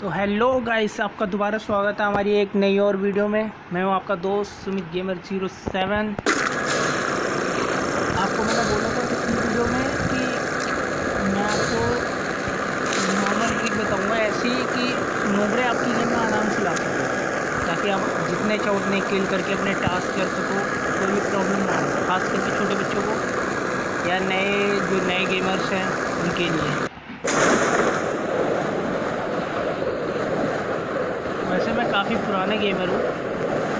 तो hello guys, आपका दोबारा स्वागत है हमारी एक नई और वीडियो में। मैं हूं आपका दोस्त सुमित गेमर 07। आपको मैंने बोला था पिछली वीडियो में कि मैं आपको नॉर्मल ट्रिक बताऊंगा ऐसी कि नोबरे आपकी गेम में आराम से ला सको, ताकि आप जितने चाहो उतने किल करके अपने टास्क कर सको, कोई भी प्रॉब्लम ना हो। खास करके छोटे बच्चों को या नए गेमर्स हैं उनके लिए। वैसे मैं काफ़ी पुराना गेमर हूँ,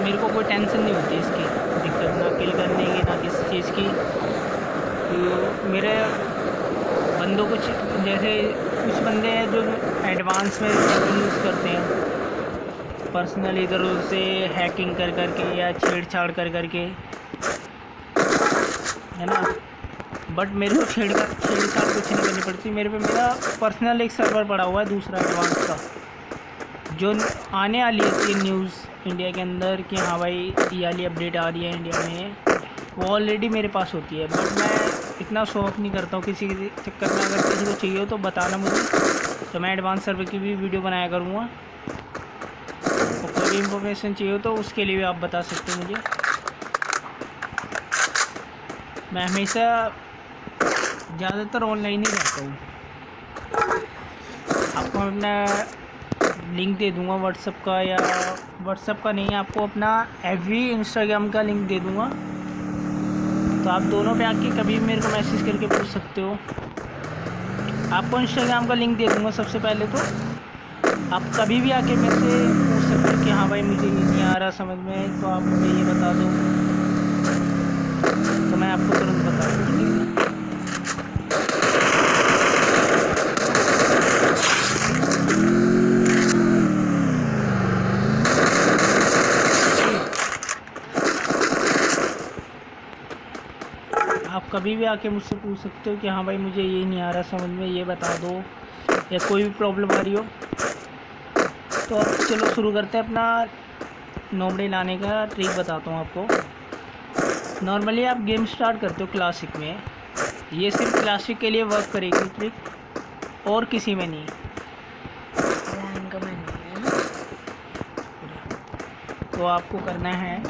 मेरे को कोई टेंशन नहीं होती इसकी, दिक्कत ना किल करने की ना किसी चीज़ की। तो मेरे बंदों जैसे कुछ बंदे हैं जो एडवांस में यूज़ करते हैं, पर्सनल इधर उधर से हैकिंग कर करके या छेड़छाड़ कर करके, है ना। बट मेरे को छेड़छाड़ कुछ नहीं करनी पड़ती। मेरे पे मेरा पर्सनल एक सर्वर पड़ा हुआ है दूसरा एडवांस का, जो आने वाली है न्यूज़ इंडिया के अंदर कि हाँ भाई ये वाली अपडेट आ रही है इंडिया में, वो ऑलरेडी मेरे पास होती है। बट मैं इतना शो ऑफ नहीं करता हूँ किसी के चक्कर में। अगर किसी को चाहिए हो तो बताना मुझे, तो मैं एडवांस सर्वर की भी वीडियो बनाया करूँगा। और कोई भी इंफॉर्मेशन चाहिए हो तो उसके लिए भी आप बता सकते हो मुझे। मैं हमेशा ज़्यादातर ऑनलाइन ही रहता हूँ। आपको अपना लिंक दे दूंगा व्हाट्सअप का, या व्हाट्सअप का नहीं, आपको अपना एफबी इंस्टाग्राम का लिंक दे दूंगा। तो आप दोनों पे आके कभी भी मेरे को मैसेज करके पूछ सकते हो। आपको इंस्टाग्राम का लिंक दे दूंगा सबसे पहले, तो आप कभी भी आके मेरे से पूछ सकते हो कि हाँ भाई मुझे ये नहीं आ रहा समझ में, तो आप मुझे ये बता दो, तो मैं आपको तुरंत बता दूँगी। आप कभी भी आके मुझसे पूछ सकते हो कि हाँ भाई मुझे ये नहीं आ रहा समझ में, ये बता दो, या कोई भी प्रॉब्लम आ रही हो। तो अब चलो शुरू करते हैं अपना नोबड़े लाने का ट्रिक बताता हूँ आपको। नॉर्मली आप गेम स्टार्ट करते हो क्लासिक में, ये सिर्फ क्लासिक के लिए वर्क करेगी ट्रिक, और किसी में नहीं। तो आपको करना है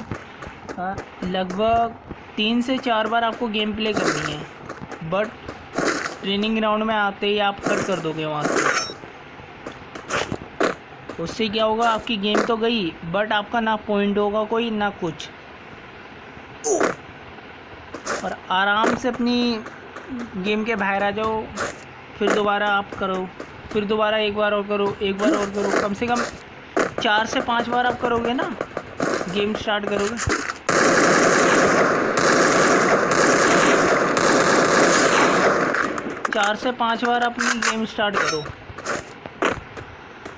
लगभग 3 से 4 बार आपको गेम प्ले करनी है। बट ट्रेनिंग ग्राउंड में आते ही आप कट कर दोगे वहाँ से। उससे क्या होगा, आपकी गेम तो गई बट आपका ना पॉइंट होगा कोई, ना कुछ। और आराम से अपनी गेम के बाहर आ जाओ, फिर दोबारा आप करो, फिर दोबारा एक बार और करो, एक बार और करो। कम से कम 4 से 5 बार आप करोगे ना, गेम स्टार्ट करोगे। 4 से 5 बार अपनी गेम स्टार्ट करो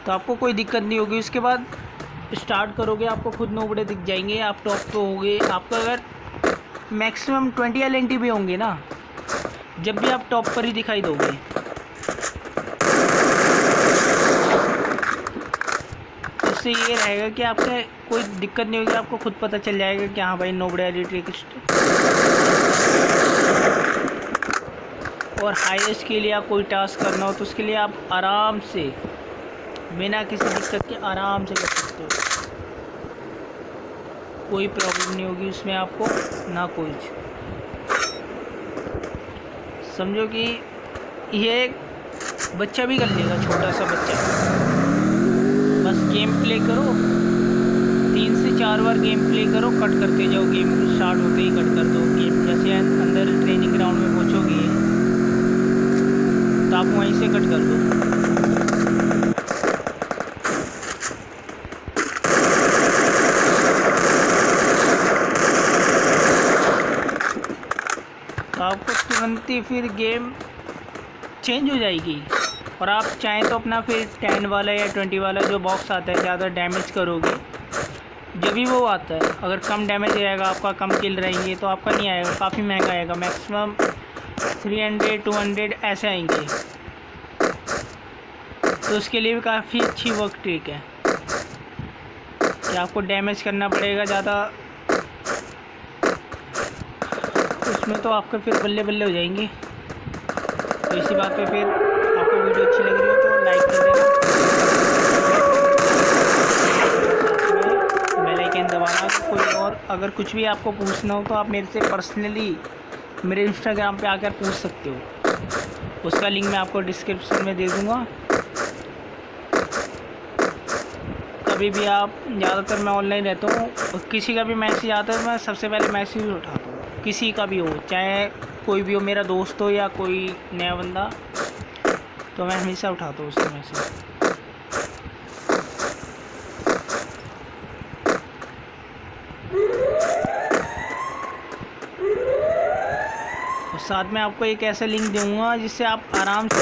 तो आपको कोई दिक्कत नहीं होगी। उसके बाद स्टार्ट करोगे, आपको खुद नोबड़े दिख जाएंगे, आप टॉप पे होगे। आपका अगर मैक्सिमम 20 LNT भी होंगे ना, जब भी आप टॉप पर ही दिखाई दोगे। उससे ये रहेगा कि आपके कोई दिक्कत नहीं होगी, आपको खुद पता चल जाएगा कि हाँ भाई नोबड़े वाली ट्रिक। और हाईएस्ट के लिए आप कोई टास्क करना हो तो उसके लिए आप आराम से बिना किसी दिक्कत के आराम से कर सकते हो, कोई प्रॉब्लम नहीं होगी उसमें आपको, ना कुछ। समझो कि ये एक बच्चा भी कर लेगा, छोटा सा बच्चा। बस गेम प्ले करो, 3 से 4 बार गेम प्ले करो, कट करते जाओ। गेम स्टार्ट होते ही कट कर दो। गेम जैसे अंदर ट्रेनिंग ग्राउंड में पहुँचोगे तो आप वहीं से कट कर दो। तो आपको तुरंत ही फिर गेम चेंज हो जाएगी। और आप चाहें तो अपना फिर 10 वाला या 20 वाला जो बॉक्स आता है, ज़्यादा डैमेज करोगे जब भी वो आता है, अगर कम डैमेज रहेगा आपका, कम किल रहेंगे, तो आपका नहीं आएगा, काफ़ी महंगा आएगा। मैक्सिमम 300 200 ऐसे आएंगे। तो उसके लिए भी काफ़ी अच्छी वर्क ट्रिक है कि आपको डैमेज करना पड़ेगा ज़्यादा। उसमें तो आपके फिर बल्ले बल्ले हो जाएंगे। तो इसी बात पे फिर आपको वीडियो अच्छी लग रही हो तो लाइक कर देना। अगर कुछ भी आपको पूछना हो तो आप मेरे से पर्सनली मेरे इंस्टाग्राम पे आकर पूछ सकते हो। उसका लिंक मैं आपको डिस्क्रिप्शन में दे दूँगा। कभी भी आप, ज़्यादातर मैं ऑनलाइन रहता हूँ और किसी का भी मैसेज आता है मैं सबसे पहले मैसेज उठाता हूँ, किसी का भी हो, चाहे कोई भी हो, मेरा दोस्त हो या कोई नया बंदा, तो मैं हमेशा उठाता हूँ उसका मैसेज। और साथ में आपको एक ऐसा लिंक दूंगा जिससे आप आराम से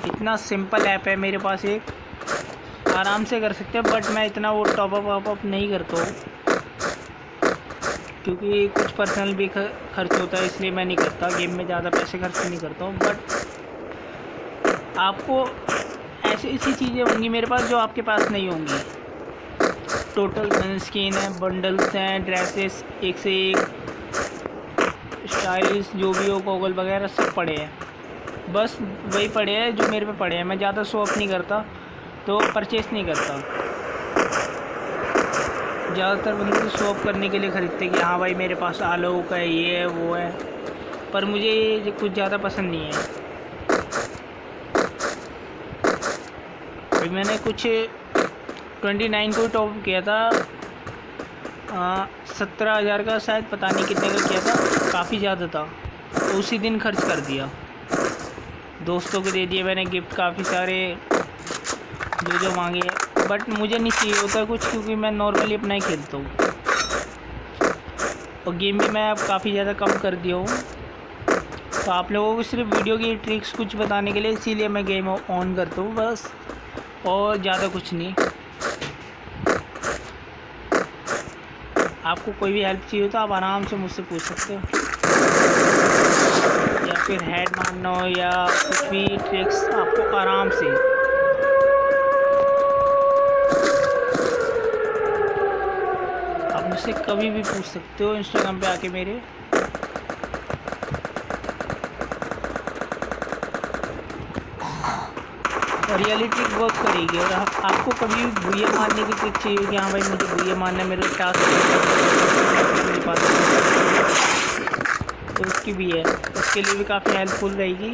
इतना सिंपल ऐप है मेरे पास, एक आराम से कर सकते हैं। बट मैं इतना वो टॉपअप वॉपअप नहीं करता हूँ क्योंकि कुछ पर्सनल भी खर्च होता है, इसलिए मैं नहीं करता। गेम में ज़्यादा पैसे खर्च नहीं करता हूँ। बट आपको ऐसी चीज़ें होंगी मेरे पास जो आपके पास नहीं होंगी। टोटल गन स्किन है, बंडल्स हैं, ड्रेसेस एक से एक, स्टाइल्स जो भी हो, गॉगल वगैरह सब पड़े हैं। बस वही पड़े हैं जो मेरे पे पड़े हैं। मैं ज़्यादा शो ऑफ नहीं करता तो परचेस नहीं करता। ज़्यादातर बंदे शो ऑफ करने के लिए ख़रीदते कि हाँ भाई मेरे पास आलोक है, ये है वो है, पर मुझे ये कुछ ज़्यादा पसंद नहीं है। अभी मैंने कुछ 29 को टॉप किया था, 17,000 का शायद, पता नहीं कितने का किया था, काफ़ी ज़्यादा था। तो उसी दिन खर्च कर दिया, दोस्तों को दे दिए मैंने गिफ्ट काफ़ी सारे जो मांगे। बट मुझे नहीं चाहिए होता कुछ, क्योंकि मैं नॉर्मली अपना ही खेलता हूँ और गेम भी मैं अब काफ़ी ज़्यादा कम कर दिया हूँ। तो आप लोगों को सिर्फ वीडियो की ट्रिक्स कुछ बताने के लिए इसीलिए मैं गेम ऑन करता हूँ बस, और ज़्यादा कुछ नहीं। आपको कोई भी हेल्प चाहिए तो आप आराम से मुझसे पूछ सकते हो, या फिर हेड मारना हो या कुछ भी ट्रिक्स, आपको आराम से आप मुझसे कभी भी पूछ सकते हो इंस्टाग्राम पे आके मेरे। और रियली ट्रिक वर्क करेगी। और आपको कभी भूया मारने की ट्रिक चाहिए कि हाँ भाई मुझे भूया मारना है, मेरे टास्क मेरे पास, तो उसकी भी है, उसके लिए भी काफ़ी हेल्पफुल रहेगी।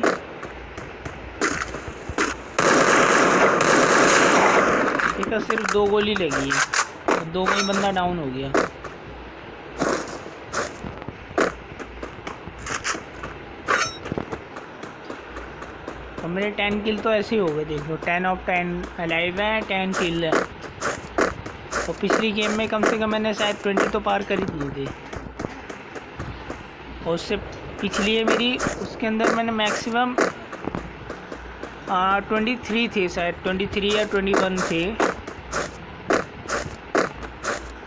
इसका सिर्फ 2 गोली लगी है और 2 में ही बंदा डाउन हो गया। और मेरे 10 किल तो ऐसे ही हो गए, देखो 10 ऑफ 10 अलाइव है, 10 किल है। और पिछली गेम में कम से कम मैंने शायद 20 तो पार कर ही दिए थे। और उससे पिछली है मेरी, उसके अंदर मैंने मैक्सिमम 23 थे शायद, 23 या 21 थे।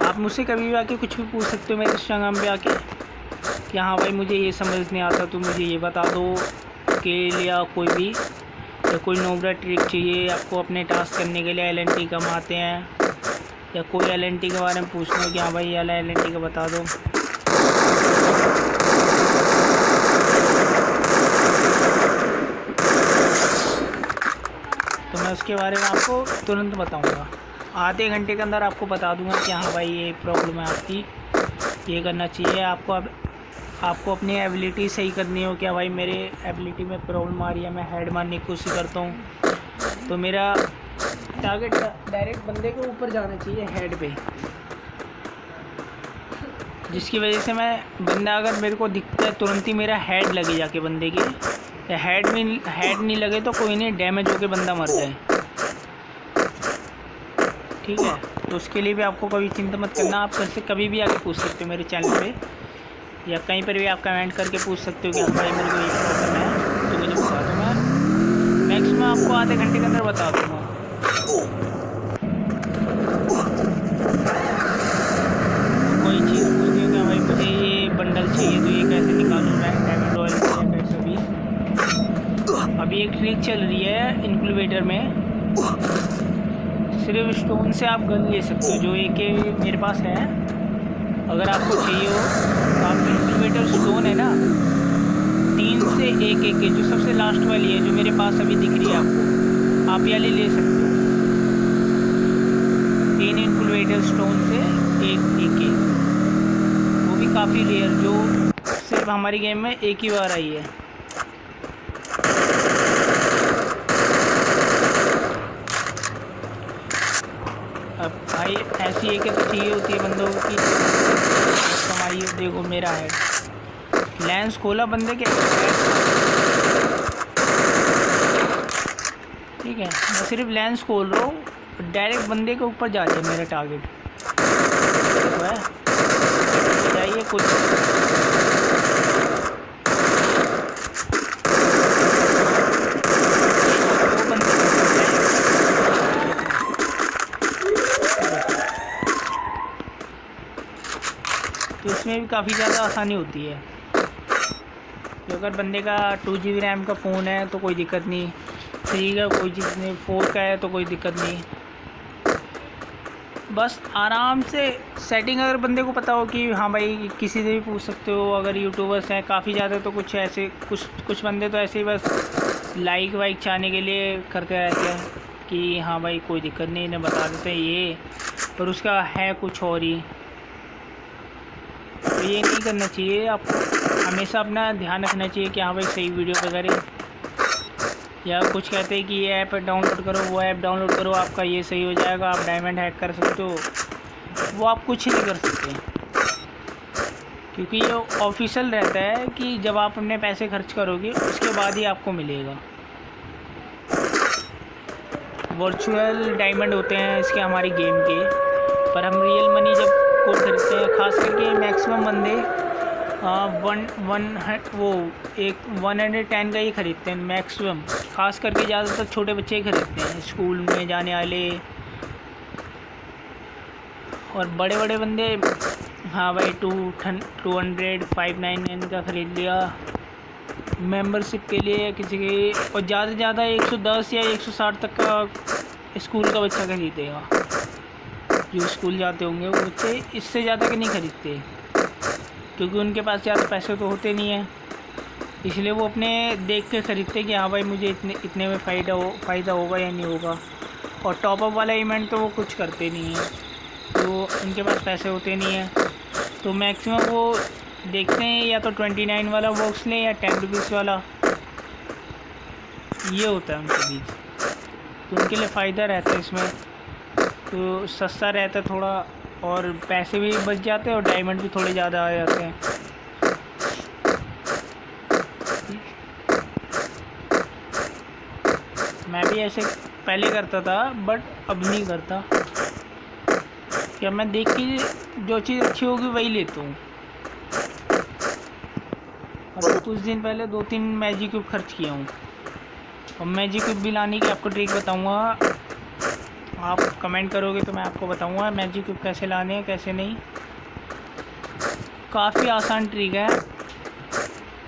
आप मुझसे कभी भी आके कुछ भी पूछ सकते हो मेरे इंस्टाग्राम पे आके कि हाँ भाई मुझे ये समझ नहीं आता, तो मुझे ये बता दो स्केल या कोई भी, या कोई नोबरा ट्रिक चाहिए आपको अपने टास्क करने के लिए। LNT कम आते हैं, या कोई LNT के बारे में पूछना हो कि हाँ भाई ये LNT का बता दो। तो मैं उसके बारे में आपको तुरंत बताऊंगा, आधे घंटे के अंदर आपको बता दूंगा कि हाँ भाई ये प्रॉब्लम है आपकी, ये करना चाहिए आपको। अब आपको अपनी एबिलिटी सही करनी हो, क्या भाई मेरे एबिलिटी में प्रॉब्लम आ रही है, मैं हेड मारने की कोशिश करता हूँ तो मेरा टारगेट डायरेक्ट बंदे के ऊपर जाना चाहिए, हेड पे, जिसकी वजह से मैं, बंदा अगर मेरे को दिखता है तुरंत ही मेरा हेड लगे जाके बंदे के, या हेड नहीं लगे तो कोई नहीं, डैमेज होके बंदा मर जाए। ठीक है, तो उसके लिए भी आपको कभी चिंता मत करना। आप कैसे कभी भी आके पूछ सकते हो मेरे चैनल पे, या कहीं पर भी आप कमेंट करके पूछ सकते हो कि हाँ भाई मेरे को ये प्रॉब्लम है, तो मुझे बता दो, मैं मैक्सिमम आपको आधे घंटे के अंदर बता दूँगा। कोई चीज़ पूछती हो कि हाँ भाई मुझे ये बंडल चाहिए तो ये कैसे निकालूँ मैं, डायमंड रॉयल से या कैसे भी। अभी एक ट्रिक चल रही है इंक्यूबेटर में, सिर्फ स्टोन से आप गन ले सकते हो, जो एक मेरे पास है। अगर आपको चाहिए हो तो आप इंक्यूबेटर स्टोन है ना, 3 से 1 जो सबसे लास्ट वाली है जो मेरे पास अभी दिख रही है आपको, आप ये ले सकते हो। 3 इन्फ्लुएटर स्टोन से एक AK, वो भी काफ़ी रेयर, जो सिर्फ हमारी गेम में एक ही बार आई है। अब भाई ऐसी AK तो चाहिए होती है बंदों की। हमारी देखो मेरा है लेंस खोला बंदे के, ठीक है, मैं सिर्फ लेंस खोल रहा हूँ, डायरेक्ट बंदे के ऊपर जा जाए मेरा टारगेट। देखो है जाइए कुछ तो इसमें भी काफ़ी ज़्यादा आसानी होती है। तो अगर बंदे का 2 GB रैम का फ़ोन है तो कोई दिक्कत नहीं, 3 का कोई चीज़ नहीं, 4 का है तो कोई दिक्कत नहीं। बस आराम से सेटिंग अगर बंदे को पता हो कि हाँ भाई, किसी से भी पूछ सकते हो। अगर यूट्यूबर्स हैं काफ़ी ज़्यादा तो कुछ ऐसे कुछ बंदे तो ऐसे ही बस लाइक वाइक चाहने के लिए करते रहते हैं कि हाँ भाई कोई दिक्कत नहीं, इन्हें बता देते हैं ये, और उसका है कुछ और ही। तो ये नहीं करना चाहिए, आपको हमेशा अपना ध्यान रखना चाहिए कि हाँ भाई सही वीडियो पे करें। या कुछ कहते हैं कि ये ऐप डाउनलोड करो, वो ऐप डाउनलोड करो, आपका ये सही हो जाएगा, आप डायमंड हैक कर सकते हो, वो आप कुछ नहीं कर सकते, क्योंकि ये ऑफिशियल रहता है कि जब आप अपने पैसे खर्च करोगे उसके बाद ही आपको मिलेगा। वर्चुअल डायमंड होते हैं इसके हमारी गेम के, पर हम रियल मनी जब कोड खरीदते हैं, ख़ास करके मैक्सिमम बंदे 110 का ही खरीदते हैं मैक्सिमम, ख़ास करके ज़्यादातर छोटे बच्चे ही खरीदते हैं, स्कूल में जाने वाले। और बड़े बड़े बंदे हाँ भाई 200 का ख़रीद लिया मेंबरशिप के लिए किसी के, और ज़्यादा से ज़्यादा 110 या 160 तक का स्कूल का बच्चा खरीदेगा। जो स्कूल जाते होंगे वो बच्चे इससे ज़्यादा के नहीं खरीदते, क्योंकि उनके पास ज़्यादा पैसे तो होते नहीं हैं, इसलिए वो अपने देख के ख़रीदते कि हाँ भाई मुझे इतने में फ़ायदा होगा या नहीं होगा। और टॉपअप वाला इवेंट तो वो कुछ करते नहीं हैं, तो उनके पास पैसे होते नहीं हैं, तो मैक्सिमम वो देखते हैं या तो 29 वाला बॉक्स लें या 10 रुपीज़ वाला, ये होता है उनके बीच। तो उनके लिए फ़ायदा रहता है इसमें, तो सस्ता रहता है थोड़ा, और पैसे भी बच जाते हैं और डायमंड भी थोड़े ज़्यादा आ जाते हैं। मैं भी ऐसे पहले करता था, बट अब नहीं करता, क्या मैं देख के जो चीज़ अच्छी होगी वही लेता हूँ। और कुछ दिन पहले 2-3 मैजिक क्यूब खर्च किया हूँ, और मैजिक क्यूब भी लाने की आपको ट्रिक बताऊँगा। आप कमेंट करोगे तो मैं आपको बताऊंगा मैजिक क्यूब कैसे लाने हैं कैसे नहीं। काफ़ी आसान ट्रिक है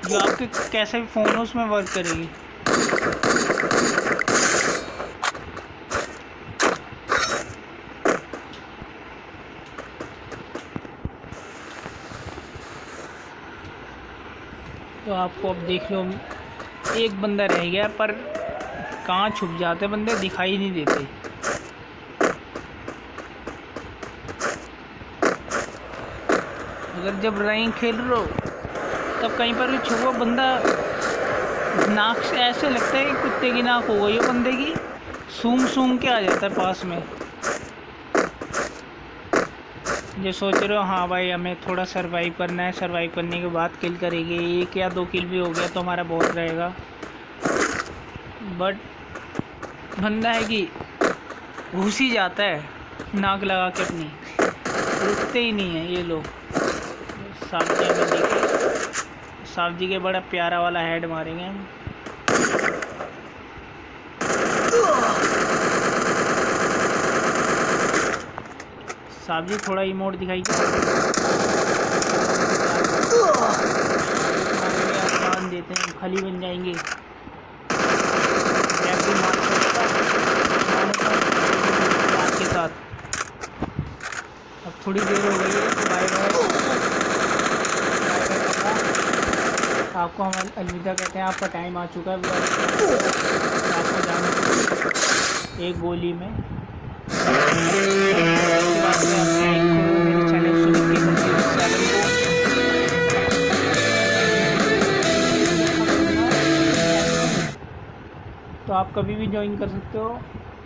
जो आपके कैसे भी फ़ोन हो उसमें वर्क करेगी। तो आपको अब देख लो, एक बंदा रह गया, पर कहाँ छुप जाते बंदे, दिखाई नहीं देते। अगर जब रैंक खेल रहे हो तब कहीं पर भी छुपो, बंदा नाक से ऐसे लगता है कि कुत्ते की नाक हो गई है बंदे की, सूंघ के आ जाता है पास में। जो सोच रहे हो हाँ भाई हमें थोड़ा सरवाइव करना है, सरवाइव करने के बाद किल करेंगे, 1 या 2 किल भी हो गया तो हमारा बहुत रहेगा, बट बंदा है कि घुस ही जाता है नाक लगा के अपनी, रुकते ही नहीं है ये लोग। साहब जी देखे, साहब जी के बड़ा प्यारा वाला हेड मारेंगे हम। साहब जी थोड़ा इमोट दिखाइए, जान देते हैं, खली बन जाएंगे। आपके साथ अब थोड़ी देर हो गई है, बाय बाय। आपको हम अलविदा कहते हैं, आपका टाइम आ चुका है। आपको जाना है एक गोली में। उसके बाद में आप लाइक करो मेरे चैनल सुमित के को। तो आप कभी भी ज्वाइन कर सकते हो।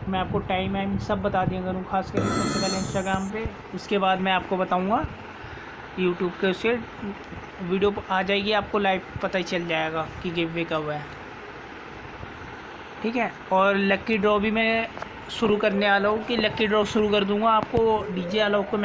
मैं आपको टाइम सब बता दिया करूँ, खास करके सबसे पहले इंस्टाग्राम पे, उसके बाद मैं आपको बताऊँगा यूट्यूब के से वीडियो आ जाएगी, आपको लाइव पता ही चल जाएगा कि गिव वे कब है। ठीक है, और लक्की ड्रॉ भी मैं शुरू करने वाला हूँ कि लक्की ड्रॉ शुरू कर दूँगा। आपको डीजे वालों को